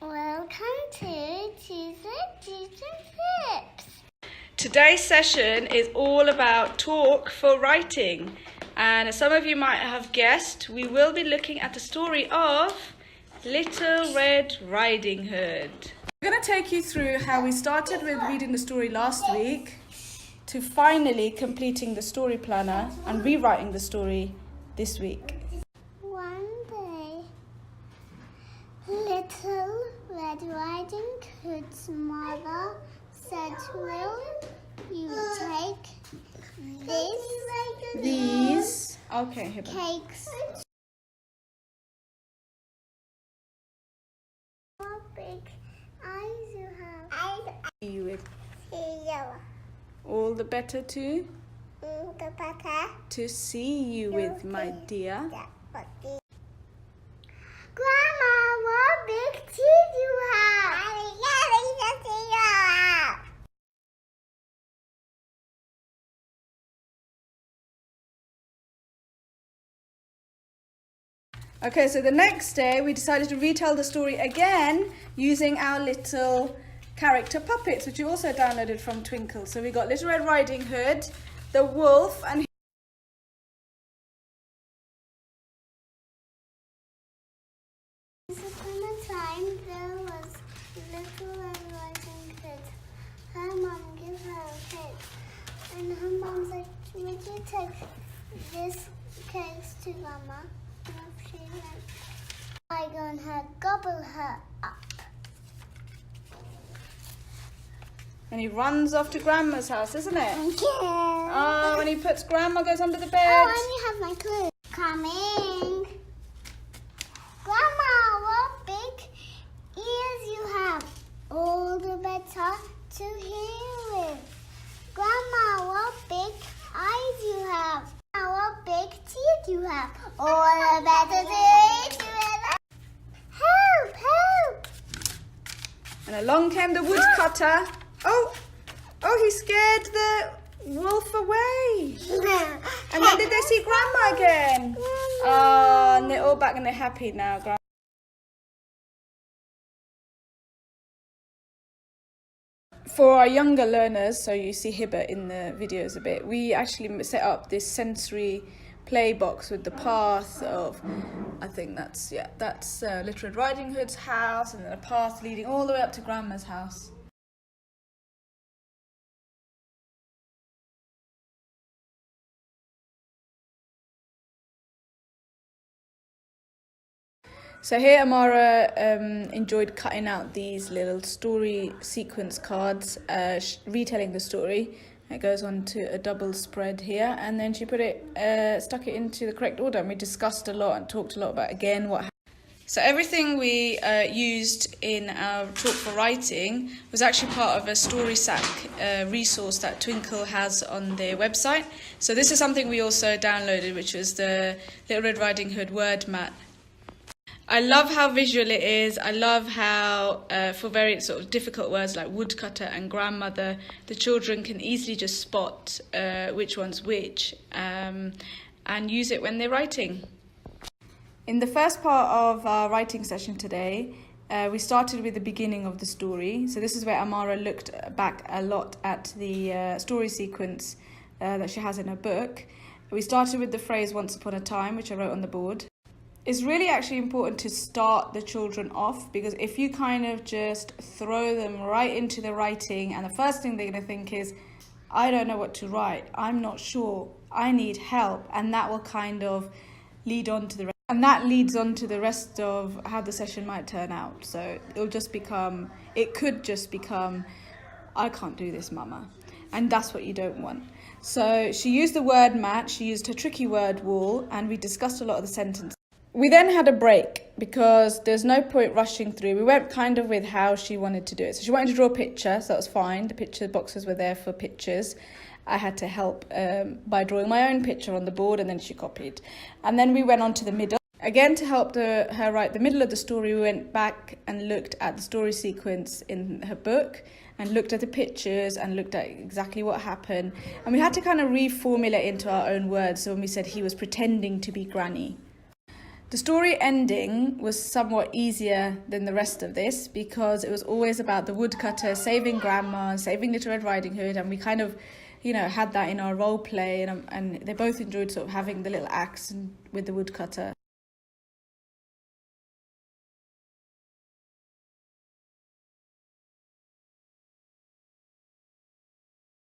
Welcome to Tuesday Tips. Today's session is all about talk for writing, and as some of you might have guessed, we will be looking at the story of Little Red Riding Hood. We're going to take you through how we started with reading the story last week to finally completing the story planner and rewriting the story this week. One day, Little Red Riding Hood's mother said, "Will you take These okay, Hiba. cakes? What big eyes you have? You with Yellow. all the better The better. to see you with, my dear. Grandma, what big teeth you have? Okay, so the next day we decided to retell the story again using our little character puppets, which you also downloaded from Twinkl. So we got Little Red Riding Hood, the wolf, and Once upon a time, there was Little Red Riding Hood. Her mom gave her a cake, and her mom said, "Would you take this cake to Grandma?" And if she went, I gonna gobble her up. and he runs off to Grandma's house, isn't it? Okay. Oh, and he puts Grandma goes under the bed. Oh, and you have my clue. Coming. Grandma, what big ears you have. All the better to hear with. Grandma, what big eyes you have. Grandma, what big teeth you have. All the better to hear with. Help, help. And along came the woodcutter. Oh, he scared the wolf away. And then did they see Grandma again? Oh, and they're all back and they're happy now, Grandma. For our younger learners, so you see Hiba in the videos a bit, we actually set up this sensory play box with the path of, I think that's Little Red Riding Hood's house, and then a path leading all the way up to Grandma's house. So here Amara enjoyed cutting out these little story sequence cards, retelling the story. It goes on to a double spread here, and then she stuck it into the correct order, and we discussed a lot and talked a lot about again what happened. So everything we used in our talk for writing was actually part of a story sack resource that Twinkl has on their website. So this is something we also downloaded, which was the Little Red Riding Hood word mat. I love how visual it is. I love how, for very sort of difficult words like woodcutter and grandmother, the children can easily just spot which one's which and use it when they're writing. In the first part of our writing session today, we started with the beginning of the story. So this is where Amara looked back a lot at the story sequence that she has in her book. We started with the phrase "once upon a time," which I wrote on the board. It's really actually important to start the children off, because if you kind of just throw them right into the writing and the first thing they're going to think is, I don't know what to write, I'm not sure, I need help, and that will kind of lead on to the rest. And that leads on to the rest of how the session might turn out. So it could just become, I can't do this, Mama. And that's what you don't want. So she used the word mat, she used her tricky word wall, and we discussed a lot of the sentences. We then had a break because there's no point rushing through. We went kind of with how she wanted to do it. So she wanted to draw a picture, so that was fine. The picture boxes were there for pictures. I had to help by drawing my own picture on the board, and then she copied. And then we went on to the middle. Again, to help her write the middle of the story, we went back and looked at the story sequence in her book and looked at the pictures and looked at exactly what happened. And we had to kind of reformulate into our own words. So when we said he was pretending to be Granny. The story ending was somewhat easier than the rest of this because it was always about the woodcutter saving Grandma, saving Little Red Riding Hood, and we kind of, had that in our role play, and they both enjoyed sort of having the little axe with the woodcutter.